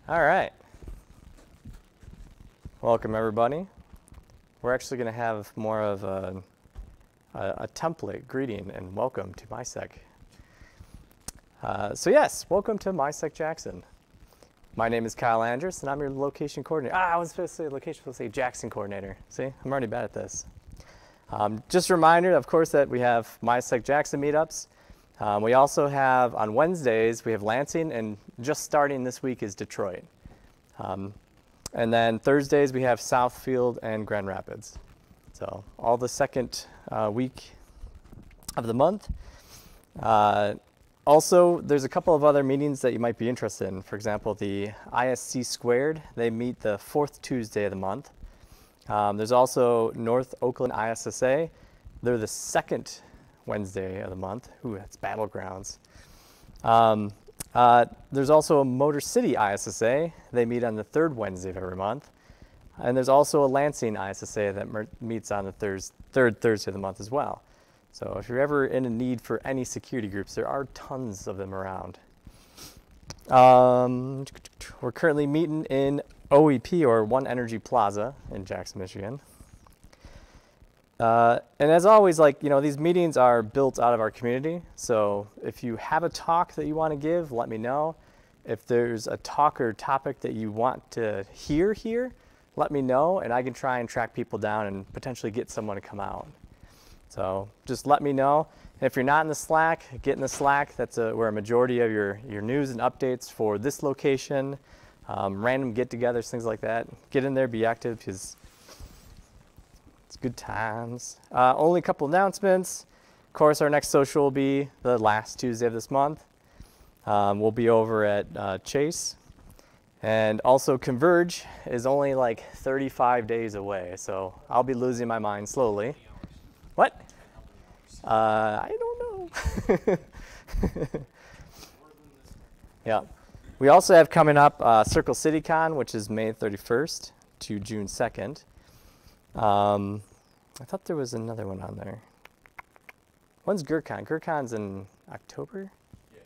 All right. Welcome, everybody. We're actually going to have more of a template greeting and welcome to MiSec. So yes, welcome to MiSec Jackson. My name is Kyle Andrus, and I'm your location coordinator. I was supposed to say location, supposed to say Jackson coordinator. See, I'm already bad at this. Just a reminder, of course, that we have MiSec Jackson meetups. We also have, on Wednesdays, we have Lansing, and just starting this week is Detroit. And then Thursdays, we have Southfield and Grand Rapids. So all the second week of the month. Also, there's a couple of other meetings that you might be interested in. For example, the ISC Squared, they meet the fourth Tuesday of the month. There's also North Oakland ISSA. They're the second Wednesday of the month. Ooh, that's Battlegrounds. There's also a Motor City ISSA. They meet on the third Wednesday of every month. And there's also a Lansing ISSA that meets on the third Thursday of the month as well. So if you're ever in a need for any security groups, there are tons of them around. We're currently meeting in OEP, or One Energy Plaza, in Jackson, Michigan. And as always, these meetings are built out of our community. So if you have a talk that you want to give, let me know. If there's a talk or topic that you want to hear here, let me know, and I can try and track people down and potentially get someone to come out. So just let me know. And if you're not in the Slack, get in the Slack. That's where a majority of your news and updates for this location, random get-togethers, things like that. Get in there, be active, because it's good times. Only a couple announcements. Of course, our next social will be the last Tuesday of this month. We'll be over at Chase. And also Converge is only like 35 days away, so I'll be losing my mind slowly. What? I don't know. Yeah. We also have coming up Circle City Con, which is May 31st to June 2nd. I thought there was another one on there. When's GurCon? GurCon's in October? Yeah,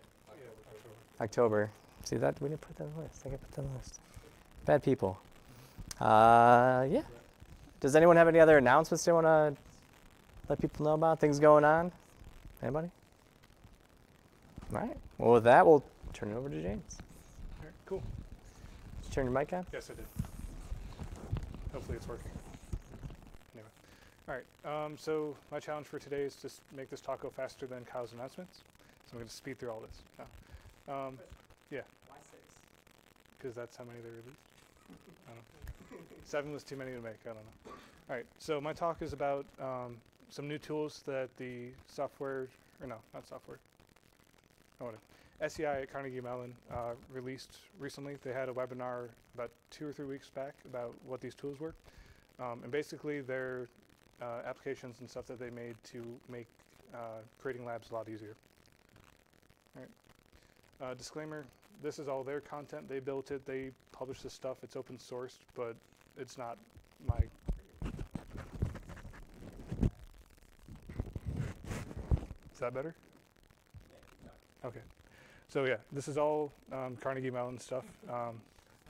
October. See that? We didn't put that on the list. I got to put that on the list. Bad people. Yeah. Does anyone have any other announcements they want to let people know about? Things going on? Anybody? All right. Well, with that, we'll turn it over to James. all right, cool. Did you turn your mic on? Yes, I did. Hopefully it's working. Anyway, all right. So my challenge for today is just make this talk go faster than Kyle's announcements. So I'm going to speed through all this. Yeah. Why 6? Because that's how many they released. I don't know. 7 was too many to make. I don't know. All right. So my talk is about some new tools that the software, or no, not software. Oh, whatever. SEI at Carnegie Mellon released recently. They had a webinar about 2 or 3 weeks back about what these tools were. And basically, they're applications and stuff that they made to make creating labs a lot easier. All right. Disclaimer, this is all their content. They built it. They publish this stuff. It's open sourced, but it's not my... Is that better? Okay. So yeah, this is all Carnegie Mellon stuff.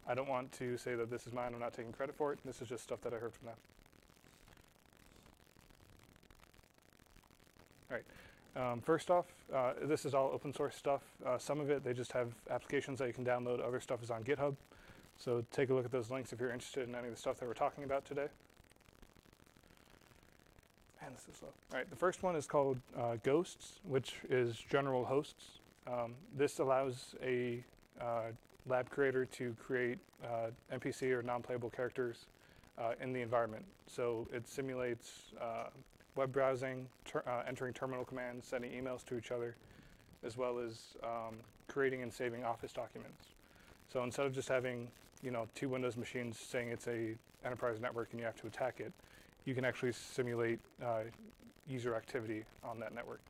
I don't want to say that this is mine. I'm not taking credit for it. This is just stuff that I heard from them. All right. First off, this is all open source stuff. Some of it, they just have applications that you can download. Other stuff is on GitHub. So take a look at those links if you're interested in any of the stuff that we're talking about today. And this is slow. All right, the first one is called Ghosts, which is general hosts. This allows a lab creator to create NPC or non-playable characters in the environment. So it simulates web browsing, entering terminal commands, sending emails to each other, as well as creating and saving Office documents. So instead of just having 2 Windows machines saying it's a enterprise network and you have to attack it, you can actually simulate user activity on that network.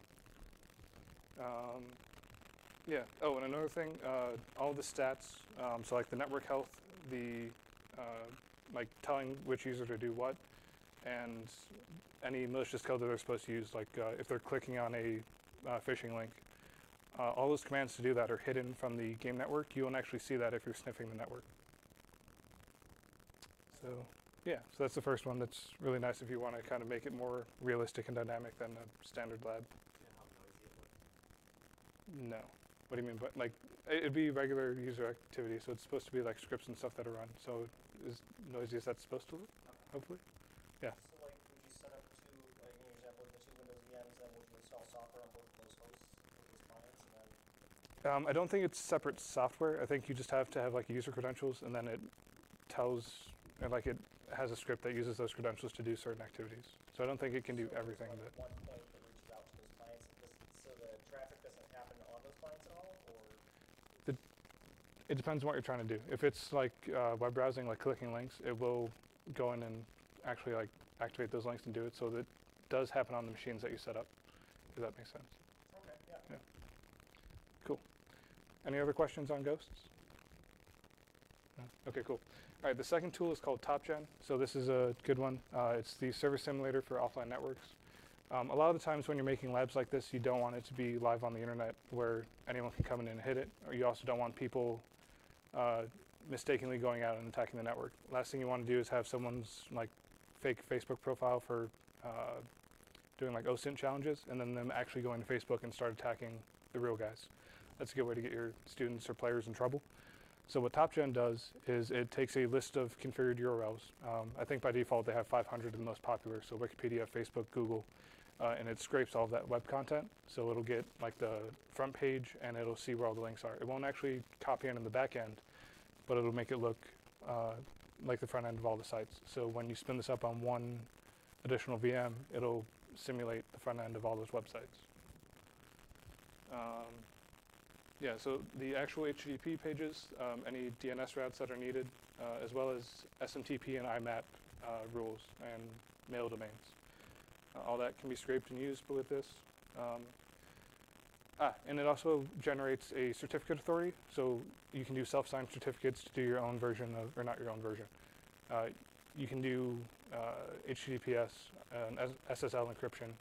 Yeah. Oh, and another thing, all the stats, so like the network health, the like telling which user to do what, and any malicious code that they're supposed to use, like if they're clicking on a phishing link, all those commands to do that are hidden from the game network. You won't actually see that if you're sniffing the network. So yeah, so that's the first one. That's really nice if you want to kind of make it more realistic and dynamic than a standard lab. No. What do you mean? But like, it'd be regular user activity, so it's supposed to be like scripts and stuff that are run. So as noisy as that's supposed to look, hopefully. Yeah. So like, would you set up two, like in your example, the two Windows VMs, and would you install software on both of those hosts, both those clients, and then? I don't think it's separate software. I think you just have to have like user credentials, and then it tells, and like it has a script that uses those credentials to do certain activities. So I don't think it can do everything. Like That one point that reaches out to those clients, so the traffic doesn't happen on those clients at all, or? it depends on what you're trying to do. If it's like web browsing, like clicking links, it will go in and actually like activate those links and do it. So that does happen on the machines that you set up. Does that make sense? Okay, yeah. Cool. Any other questions on ghosts? No? Okay, cool. All right, the second tool is called TopGen. So this is a good one. It's the service simulator for offline networks. A lot of the times when you're making labs like this, you don't want it to be live on the internet where anyone can come in and hit it. Or you also don't want people mistakenly going out and attacking the network. Last thing you want to do is have someone's like fake Facebook profile for doing like OSINT challenges, and then them actually going to Facebook and start attacking the real guys. That's a good way to get your students or players in trouble. So what TopGen does is it takes a list of configured URLs. I think by default they have 500 of the most popular, so Wikipedia, Facebook, Google, and it scrapes all of that web content. So it'll get like the front page and it'll see where all the links are. It won't actually copy in the back end, but it'll make it look like the front end of all the sites. So when you spin this up on one additional VM, it'll simulate the front end of all those websites. Yeah, so the actual HTTP pages, any DNS routes that are needed, as well as SMTP and IMAP rules and mail domains. All that can be scraped and used with this. And it also generates a certificate authority, so you can do self-signed certificates to do your own version of, or not your own version. You can do HTTPS and SSL encryption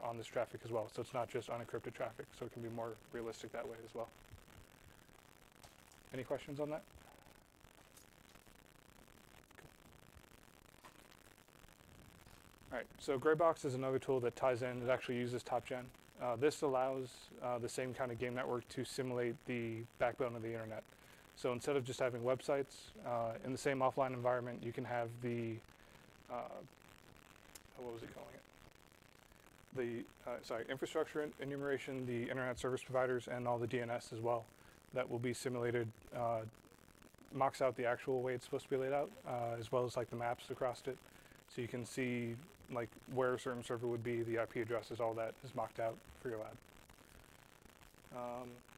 on this traffic as well, so it's not just unencrypted traffic, so it can be more realistic that way as well. Any questions on that? All right, so Graybox is another tool that ties in. It actually uses TopGen. This allows the same kind of game network to simulate the backbone of the internet. So instead of just having websites, in the same offline environment, you can have the, what was it calling it? The, infrastructure enumeration, the internet service providers, and all the DNS as well. That will be simulated, mocks out the actual way it's supposed to be laid out, as well as like the maps across it. So you can see like where a certain server would be, the IP addresses, all that is mocked out for your lab.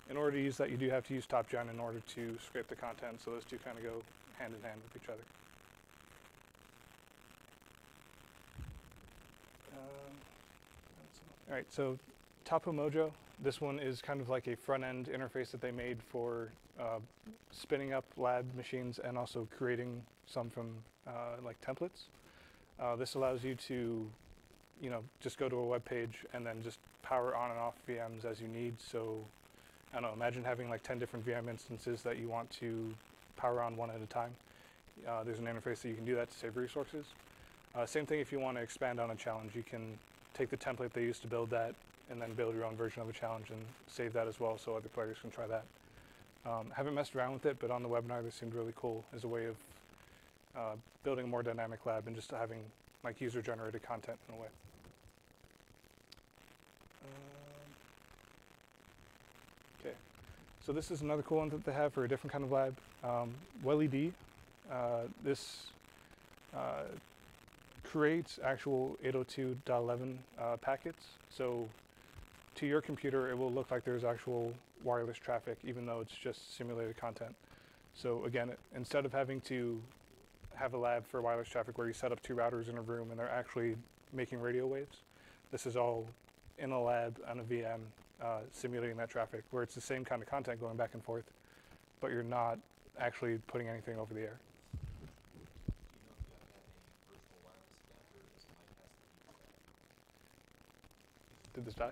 In order to use that, you do have to use TopGen in order to scrape the content, so those two kind of go hand in hand with each other. All right, so Tapa Mojo, this one is kind of like a front-end interface that they made for spinning up lab machines and also creating some from like templates. This allows you to, just go to a web page and then just power on and off VMs as you need. So, I don't know, imagine having like 10 different VM instances that you want to power on one at a time. There's an interface that you can do that to save resources. Same thing if you want to expand on a challenge. You can take the template they used to build that and then build your own version of a challenge and save that as well so other players can try that. Haven't messed around with it, but on the webinar this seemed really cool as a way of building a more dynamic lab and just having like user-generated content in a way. Okay, so this is another cool one that they have for a different kind of lab. WellED, this creates actual 802.11 packets. So to your computer, it will look like there's actual wireless traffic, even though it's just simulated content. So again, instead of having to have a lab for wireless traffic where you set up two routers in a room and they're actually making radio waves, this is all in a lab on a VM simulating that traffic, where it's the same kind of content going back and forth, but you're not actually putting anything over the air. Did this die?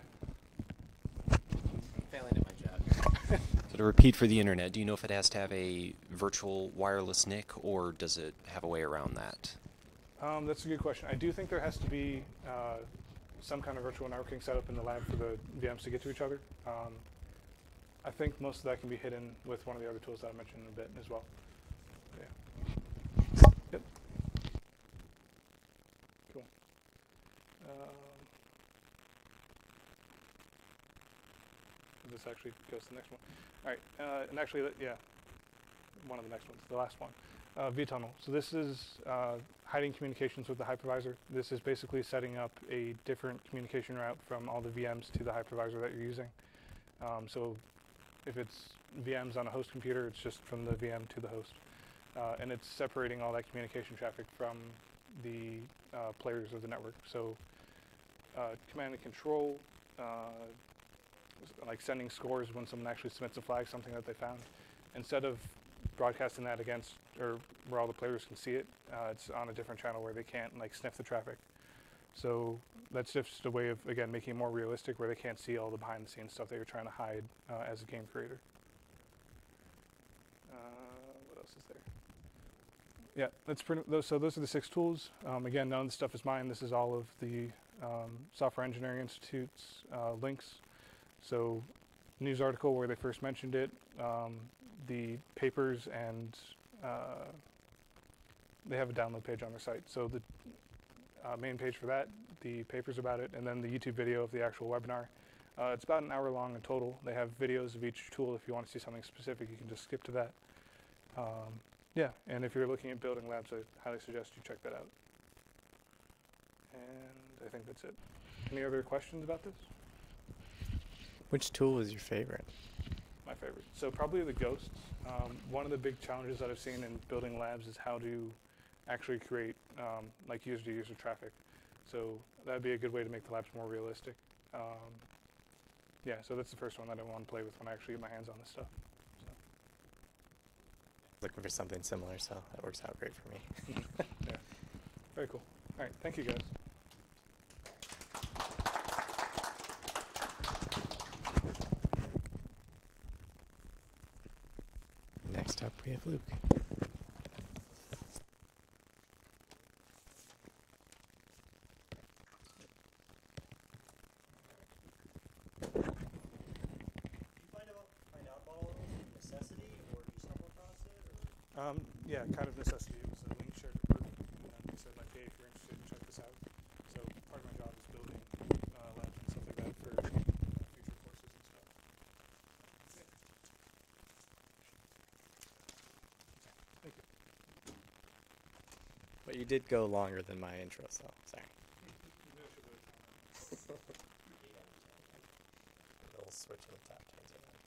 Failing at my job. So to repeat for the internet, do you know if it has to have a virtual wireless NIC, or does it have a way around that? That's a good question. I do think there has to be some kind of virtual networking set up in the lab for the VMs to get to each other. I think most of that can be hidden with one of the other tools that I mentioned in a bit as well. Yeah. Yep. Cool. This actually goes to the next one. All right, and actually, yeah, one of the next ones, the last one. VTunnel. So this is hiding communications with the hypervisor. This is basically setting up a different communication route from all the VMs to the hypervisor that you're using. So if it's VMs on a host computer, it's just from the VM to the host. And it's separating all that communication traffic from the players of the network. So command and control, like sending scores when someone actually submits a flag, something that they found. Instead of broadcasting that against, or where all the players can see it, it's on a different channel where they can't like sniff the traffic. So that's just a way of, again, making it more realistic where they can't see all the behind the scenes stuff that you're trying to hide as a game creator. What else is there? Yeah, that's pretty, so those are the 6 tools. Again, none of the stuff is mine. This is all of the Software Engineering Institute's links. So news article where they first mentioned it, the papers, and they have a download page on their site. So the main page for that, the papers about it, and then the YouTube video of the actual webinar. It's about an hour long in total. They have videos of each tool. If you want to see something specific, you can just skip to that. Yeah, and if you're looking at building labs, I highly suggest you check that out. And I think that's it. Any other questions about this? Which tool is your favorite? My favorite. So probably the ghosts. One of the big challenges that I've seen in building labs is how to actually create like user-to-user traffic. So that would be a good way to make the labs more realistic. Yeah, so that's the first one that I want to play with when I actually get my hands on this stuff. So. Looking for something similar, so that works out great for me. Yeah, very cool. All right, thank you guys. Next up, we have Luke. Yeah, kind of necessity. It was a link shared to work, and he said, like, hey, if you're interested, check this out. So part of my job is building labs and stuff like that for future courses and stuff. Yeah. Thank you. But you did go longer than my intro, so sorry. A little switch in the top turns it on.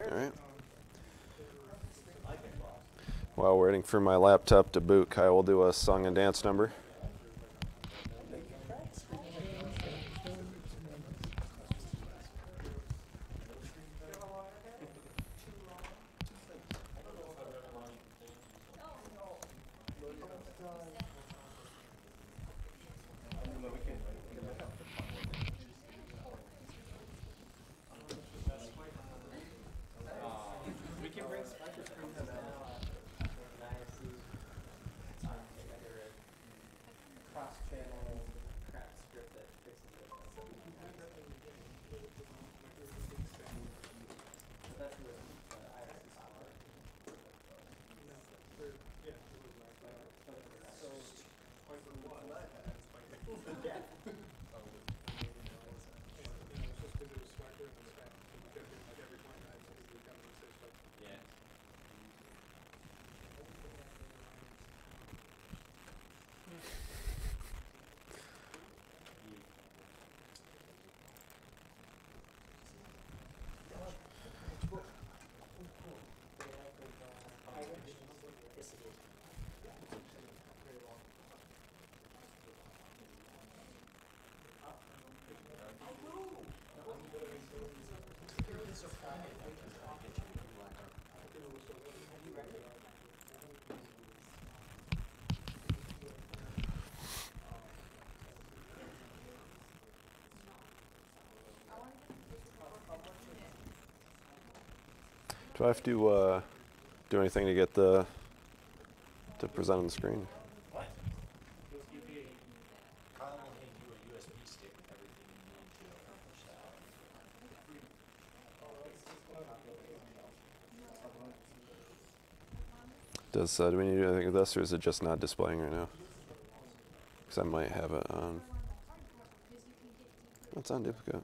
All right. While waiting for my laptop to boot, Kyle will do a song and dance number. Do I have to do anything to get to present on the screen? Kyle will hand you a USB stick with everything you need to accomplish that. Do we need to do anything with this, or is it just not displaying right now? Because I might have it on. It's on duplicate.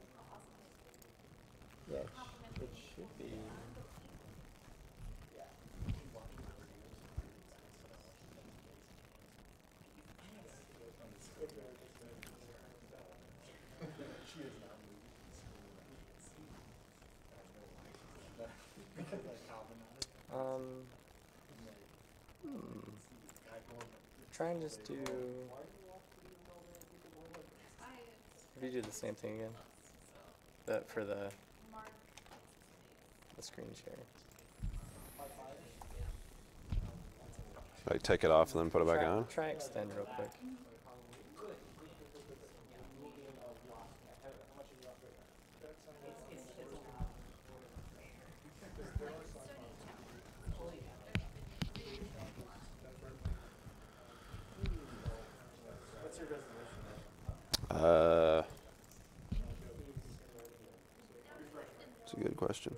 Yeah, it should be. Try and just do. If you do the same thing again, that for the screen share. Like take it off and then put it back on? Try extend real quick. It's a good question.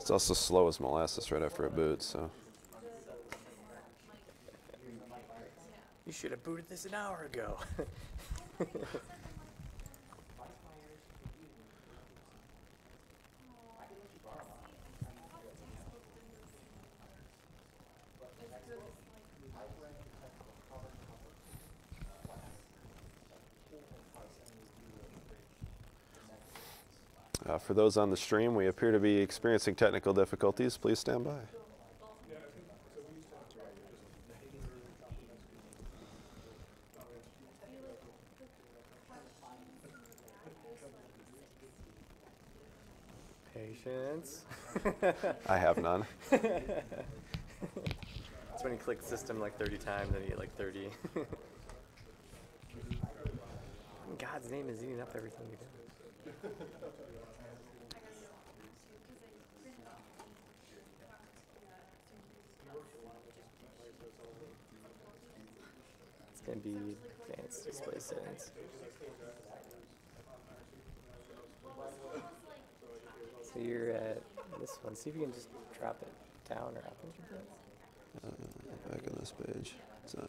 It's also slow as molasses right after it boots, so. You should have booted this an hour ago. For those on the stream, we appear to be experiencing technical difficulties. Please stand by. Patience. I have none. That's when you click system like 30 times and you get like 30. God's name is eating up everything you do. It's going to be advanced display settings. So you're at this one. See if you can just drop it down or up into it. Back on this page. It's on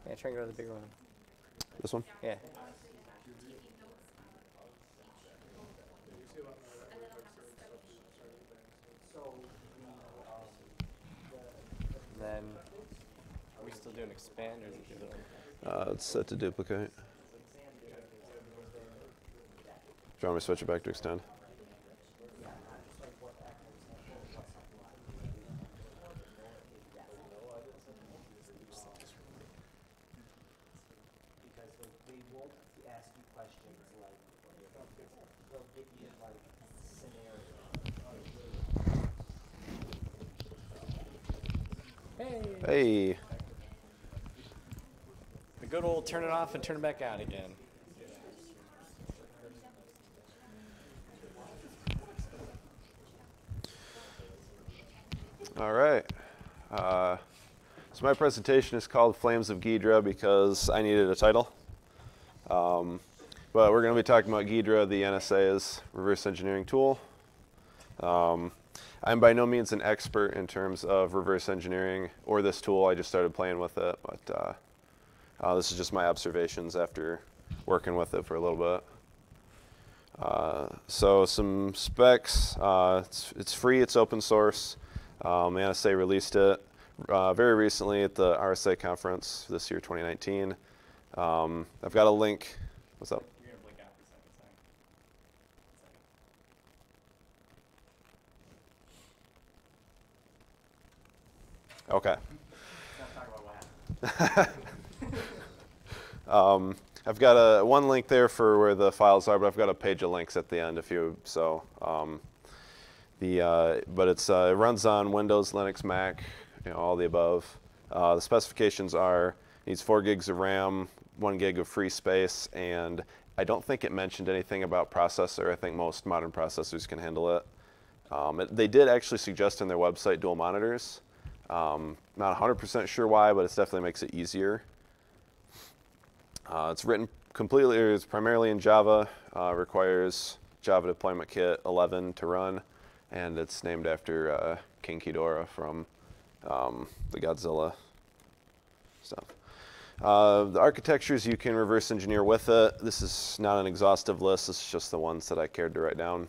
Yeah, try and go to the bigger one. this one? Yeah. And then, are we still doing expand or is it the other one? It's set to duplicate. Do you want me to switch it back to extend? Hey. The good old turn it off and turn it back on again. All right. So my presentation is called Flames of Ghidra because I needed a title. But we're going to be talking about Ghidra, the NSA's reverse engineering tool. I'm by no means an expert in terms of reverse engineering or this tool. I just started playing with it, but this is just my observations after working with it for a little bit. So some specs. It's free. It's open source. The NSA released it very recently at the RSA conference this year, 2019. I've got a link. What's up? You're going to blink out for a second. Okay. Let's talk about what I've got one link there for where the files are, but I've got a page of links at the end if you so. But it runs on Windows, Linux, Mac, all the above. The specifications are needs 4 gigs of RAM, 1 gig of free space, and I don't think it mentioned anything about processor. I think most modern processors can handle it. They did actually suggest on their website dual monitors. Not 100% sure why, but it definitely makes it easier. It's written completely, it's primarily in Java, requires Java Deployment Kit 11 to run, and it's named after King Ghidorah from the Godzilla stuff. The architectures you can reverse engineer with it. This is not an exhaustive list, this is just the ones that I cared to write down.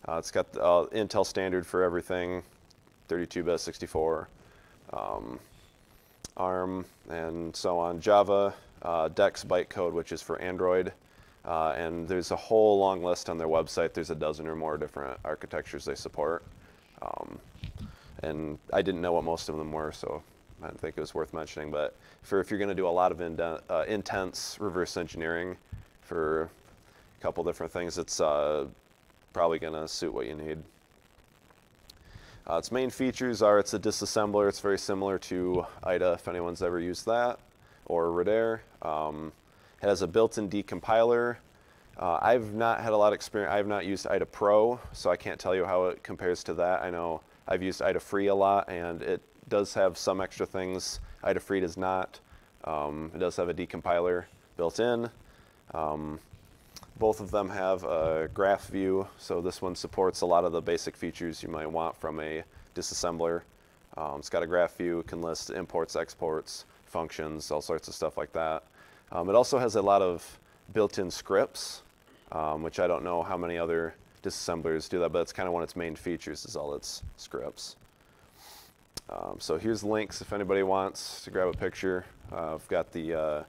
It's got the Intel standard for everything, 32-bit, 64, ARM, and so on. Java, Dex bytecode, which is for Android. And there's a whole long list on their website. There's a dozen or more different architectures they support. And I didn't know what most of them were, so I didn't think it was worth mentioning. But if you're going to do a lot of intense reverse engineering for a couple different things, it's probably going to suit what you need. Its main features are it's a disassembler. It's very similar to IDA, if anyone's ever used that, or Radar. It has a built-in decompiler. I've not had a lot of experience. I have not used IDA Pro, so I can't tell you how it compares to that. I know I've used IDA Free a lot, and it does have some extra things. IDA Free does not. It does have a decompiler built in. Both of them have a graph view, so this one supports a lot of the basic features you might want from a disassembler. It's got a graph view, can list imports, exports, functions, all sorts of stuff like that. It also has a lot of built-in scripts, which I don't know how many other disassemblers do that, but it's kind of one of its main features is all its scripts. So here's links if anybody wants to grab a picture. I've got the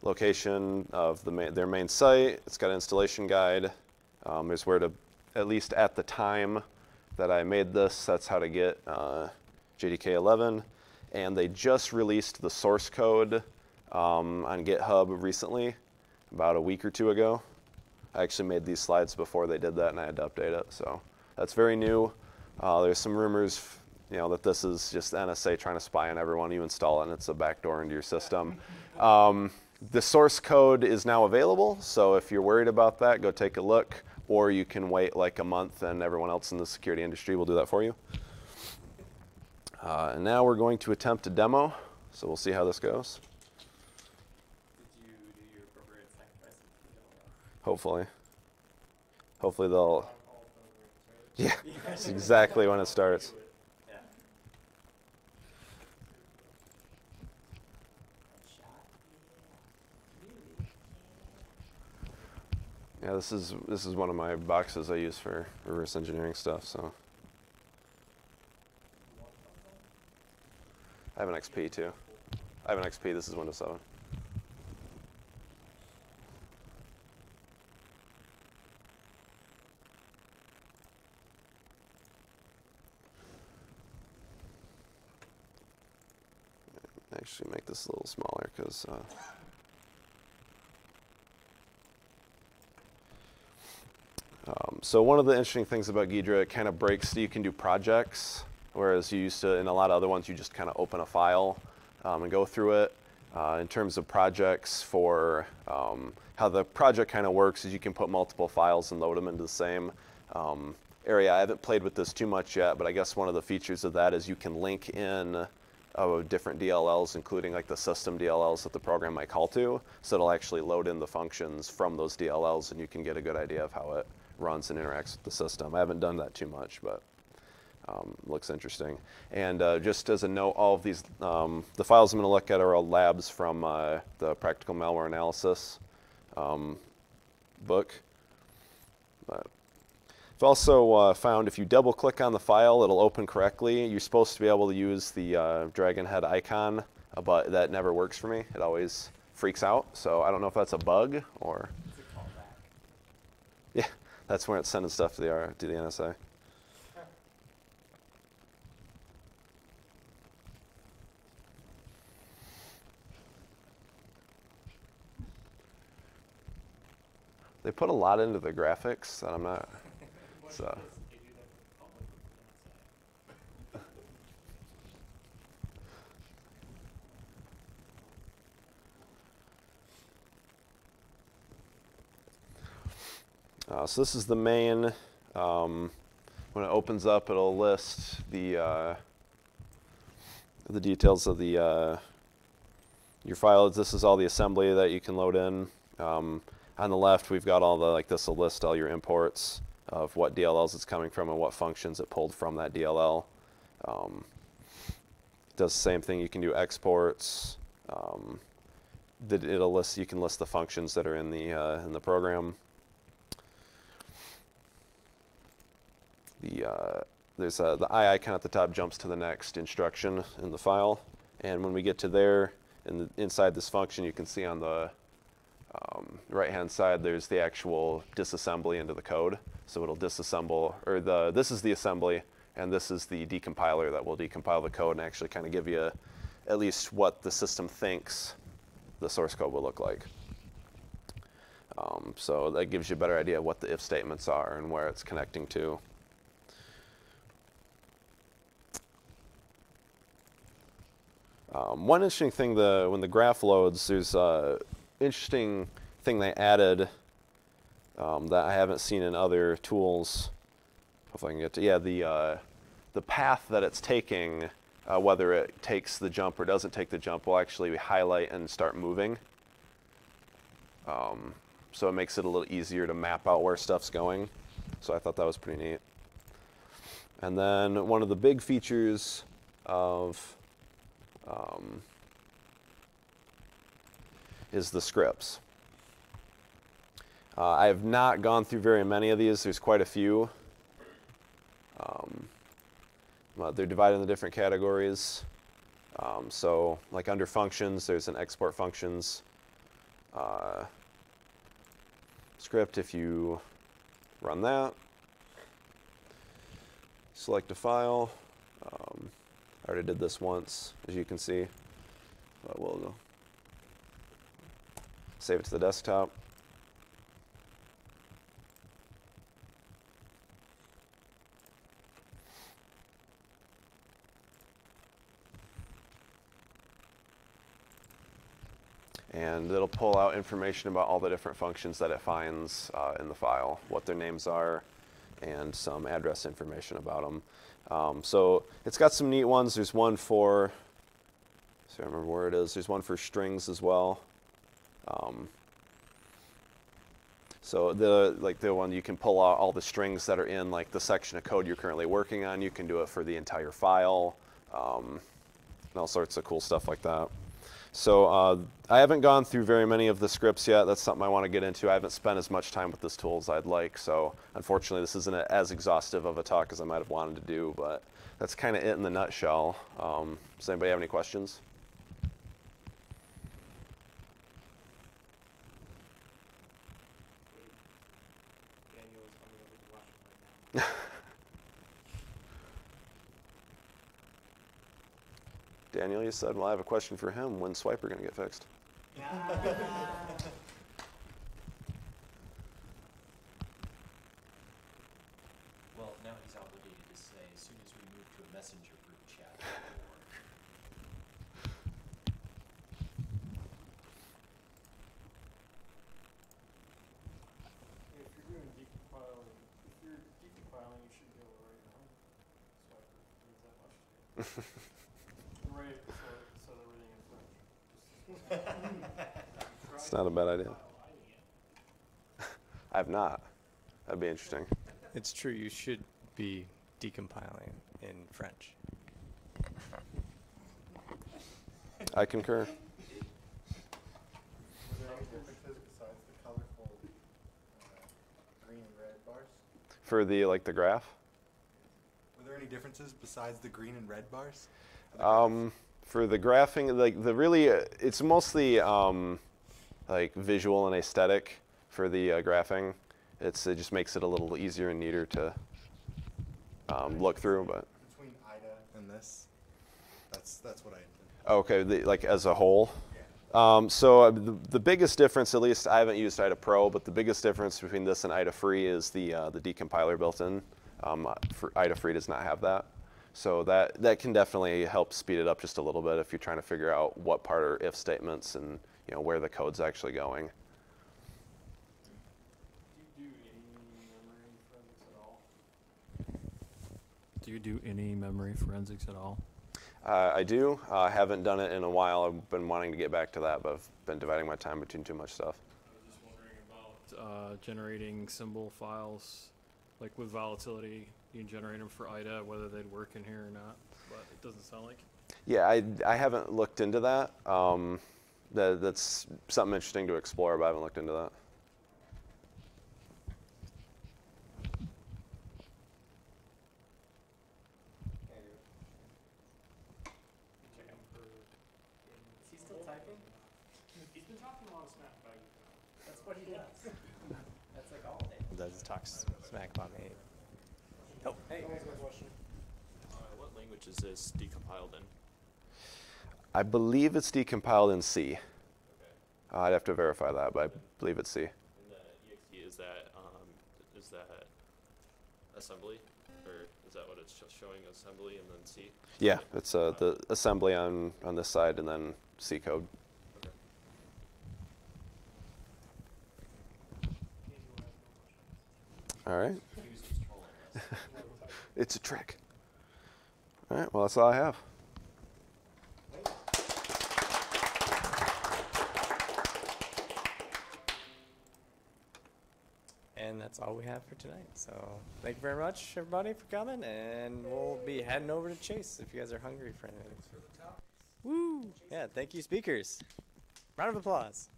location of their main site. It's got an installation guide. There's where to, at least at the time that I made this, that's how to get JDK 11. And they just released the source code on GitHub recently, about a week or two ago. I actually made these slides before they did that, and I had to update it. So that's very new. There's some rumors, that this is just the NSA trying to spy on everyone. You install it, and it's a backdoor into your system. The source code is now available, so if you're worried about that, go take a look, or you can wait like a month, and everyone else in the security industry will do that for you. And now we're going to attempt a demo, so we'll see how this goes. Did you do your appropriate sacrifices? Hopefully. Hopefully they'll... Yeah, that's exactly when it starts. Yeah, this is one of my boxes I use for reverse engineering stuff, so. I have an XP too. I have an XP, this is Windows 7. Actually make this a little smaller because so one of the interesting things about Ghidra, it kind of breaks, you can do projects, whereas you used to, in a lot of other ones, you just kind of open a file and go through it. In terms of projects, for how the project kind of works is you can put multiple files and load them into the same area. I haven't played with this too much yet, but I guess one of the features of that is you can link in different DLLs, including like the system DLLs that the program might call to, so it'll actually load in the functions from those DLLs, and you can get a good idea of how it runs and interacts with the system. I haven't done that too much, but looks interesting. And just as a note, all of these, the files I'm going to look at are all labs from the Practical Malware Analysis book. But I've also found if you double click on the file, it'll open correctly. You're supposed to be able to use the dragon head icon, but that never works for me. It always freaks out. So I don't know if that's a bug or... Yeah, that's where it's sending stuff to the NSA. They put a lot into the graphics that I'm not. So. So this is the main. When it opens up, it'll list the details of the your files. This is all the assembly that you can load in. On the left, we've got all the, like this will list all your imports of what DLLs it's coming from and what functions it pulled from that DLL. It does the same thing. You can do exports. It'll list. You can list the functions that are in the program. There's the I icon at the top jumps to the next instruction in the file, and when we get to there, inside this function, you can see on the right-hand side, there's the actual disassembly into the code. So it'll disassemble, or this is the assembly, and this is the decompiler that will decompile the code and actually kind of give you at least what the system thinks the source code will look like. So that gives you a better idea of what the if statements are and where it's connecting to. One interesting thing, when the graph loads, there's an interesting thing they added that I haven't seen in other tools. Hopefully I can get to, yeah, the path that it's taking, whether it takes the jump or doesn't take the jump, will actually highlight and start moving. So it makes it a little easier to map out where stuff's going. So I thought that was pretty neat. And then one of the big features of is the scripts. I have not gone through very many of these. There's quite a few. They're divided into different categories. So like under functions, there's an export functions script. If you run that, select a file. I already did this once, as you can see, but we'll go save it to the desktop. And it'll pull out information about all the different functions that it finds in the file, what their names are, and some address information about them. So it's got some neat ones. There's one for, so I remember where it is. There's one for strings as well. So the one you can pull out all the strings that are in like the section of code you're currently working on. You can do it for the entire file, and all sorts of cool stuff like that. So I haven't gone through very many of the scripts yet. That's something I want to get into. I haven't spent as much time with this tool as I'd like. So unfortunately, this isn't as exhaustive of a talk as I might have wanted to do. But that's kind of it in the nutshell. Does anybody have any questions? Daniel, you said, well, I have a question for him. When's Swiper going to get fixed? Well, now he's obligated to say, as soon as we move to a messenger group chat, it will work. If you're doing decompiling, you should be able to write your own Swiper. Means that much to you. Right, so everything in French. It's not a bad idea. I have not. That'd be interesting. It's true, you should be decompiling in French. I concur. Were there any differences besides the colorful green and red bars? For the graph? Were there any differences besides the green and red bars? For the graphing, it's mostly like visual and aesthetic for the graphing. It just makes it a little easier and neater to look through. But between IDA and this, that's what I intended. okay, like as a whole. Yeah. The biggest difference, at least I haven't used IDA Pro, but the biggest difference between this and IDA Free is the decompiler built in. IDA Free does not have that. So that can definitely help speed it up just a little bit if you're trying to figure out what part are if statements and where the code's actually going. Do you do any memory forensics at all? I do. I haven't done it in a while. I've been wanting to get back to that, but I've been dividing my time between too much stuff. I was just wondering about generating symbol files, like with volatility. You can generate them for IDA, whether they'd work in here or not, but it doesn't sound like. Yeah, I haven't looked into that. That's something interesting to explore, but I haven't looked into that. Is he still typing? He's been talking a lot of smack about you. That's what he does. That's like all day. He does talk smack about me. Oh, hey. What language is this decompiled in? I believe it's decompiled in C. Okay. I'd have to verify that, but I believe it's C. And the exe, is that assembly, or is that what it's just showing, assembly and then C? Yeah, it's the assembly on this side and then C code. Okay. All right. It's a trick. All right, well, that's all I have. And that's all we have for tonight. So thank you very much, everybody, for coming. And we'll be heading over to Chase if you guys are hungry for anything. Woo! Yeah, thank you, speakers. Round of applause.